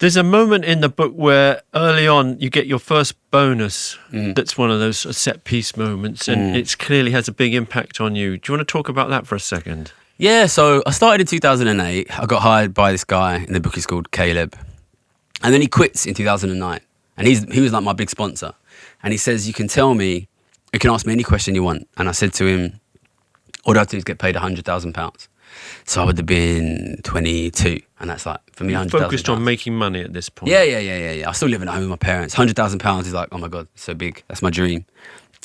There's a moment in the book where early on you get your first bonus. That's one of those set piece moments, and it clearly has a big impact on you. Do you want to talk about that for a second? Yeah, so I started in 2008. I got hired by this guy, and the book is called Caleb. And then he quits in 2009. And he was like my big sponsor. And he says, you can ask me any question you want. And I said to him, all I have to do is get paid £100,000. So I would have been 22. And that's like, for me, £100,000. Focused on making money at this point. Yeah. I still living at home with my parents. £100,000 is like, oh my God, it's so big. That's my dream.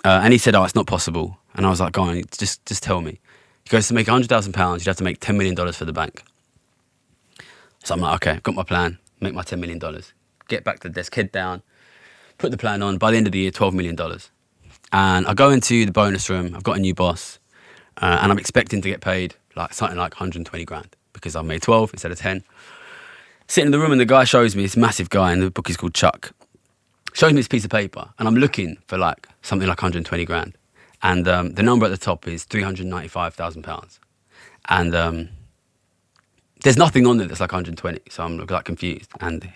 And he said, oh, it's not possible. And I was like, go on, just tell me. He goes, to make £100,000, you'd have to make $10 million for the bank. So I'm like, okay, got my plan, make my $10 million. Get back to the desk, head down, put the plan on. By the end of the year, $12 million. And I go into the bonus room, I've got a new boss, and I'm expecting to get paid like something like 120 grand because I've made 12 instead of 10. Sitting in the room and the guy shows me, this massive guy, and the book is called Chuck, shows me this piece of paper, and I'm looking for like something like 120 grand. And the number at the top is £395,000. And there's nothing on there that's like 120, so I'm like confused. And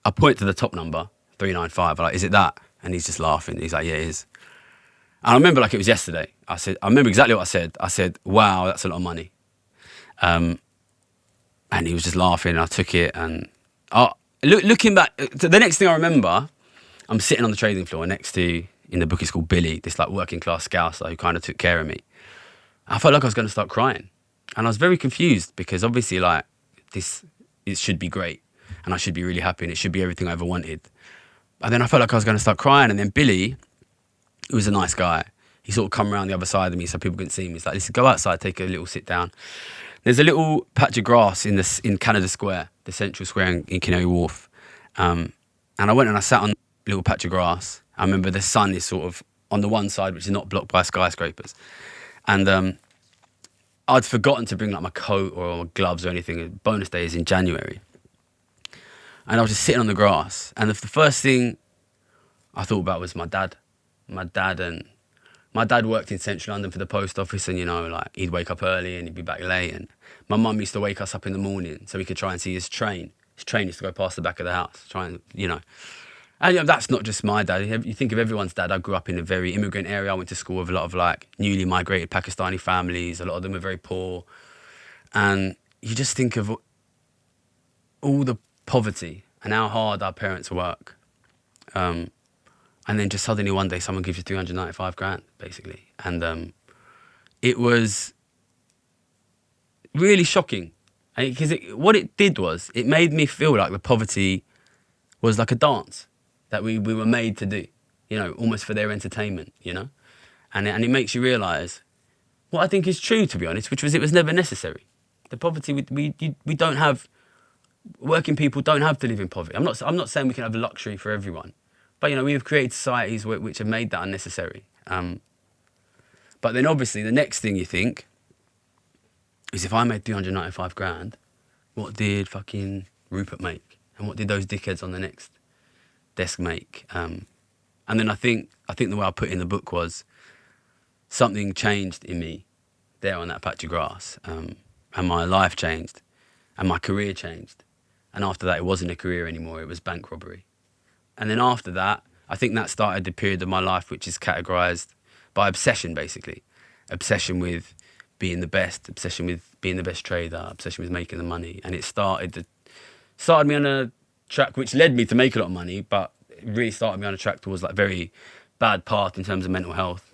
I point to the top number, 395. I'm like, is it that? And he's just laughing. He's like, yeah, it is. And I remember like it was yesterday. I remember exactly what I said. I said, wow, that's a lot of money. And he was just laughing, and I took it. And looking back, the next thing I remember, I'm sitting on the trading floor next to, in the book it's called Billy, this like working class scouser who kind of took care of me. I felt like I was going to start crying. And I was very confused because obviously like it should be great and I should be really happy and it should be everything I ever wanted. And then I felt like I was going to start crying. And then Billy, who was a nice guy, he sort of come around the other side of me so people couldn't see me. He's like, listen, go outside, take a little sit down. There's a little patch of grass in Canada Square, the central square in Canary Wharf. And I went and I sat on a little patch of grass. I remember the sun is sort of on the one side, which is not blocked by skyscrapers. And I'd forgotten to bring like my coat or my gloves or anything. Bonus day is in January. And I was just sitting on the grass. And the first thing I thought about was my dad. My dad worked in central London for the post office, and, you know, like he'd wake up early and he'd be back late. And my mum used to wake us up in the morning so we could try and see his train. His train used to go past the back of the house, try and, you know. And, you know, that's not just my dad. You think of everyone's dad. I grew up in a very immigrant area. I went to school with a lot of like newly migrated Pakistani families. A lot of them are very poor. And you just think of all the poverty and how hard our parents work. And then just suddenly one day someone gives you 395 grand, basically. And it was really shocking. Because what it did was it made me feel like the poverty was like a dance that we were made to do, you know, almost for their entertainment, you know? And it makes you realise what I think is true, to be honest, which was it was never necessary. The poverty, we don't have, working people don't have to live in poverty. I'm not saying we can have luxury for everyone, but, you know, we have created societies which have made that unnecessary. But then obviously the next thing you think is if I made 395 grand, what did fucking Rupert make? And what did those dickheads on the next desk make? And then I think the way I put it in the book was something changed in me there on that patch of grass, and my life changed and my career changed. And after that, it wasn't a career anymore, it was bank robbery. And then after that, I think that started the period of my life which is categorised by obsession, basically. Obsession with being the best, obsession with being the best trader, obsession with making the money. And it started me on a track which led me to make a lot of money, but it really started me on a track towards like very bad path in terms of mental health.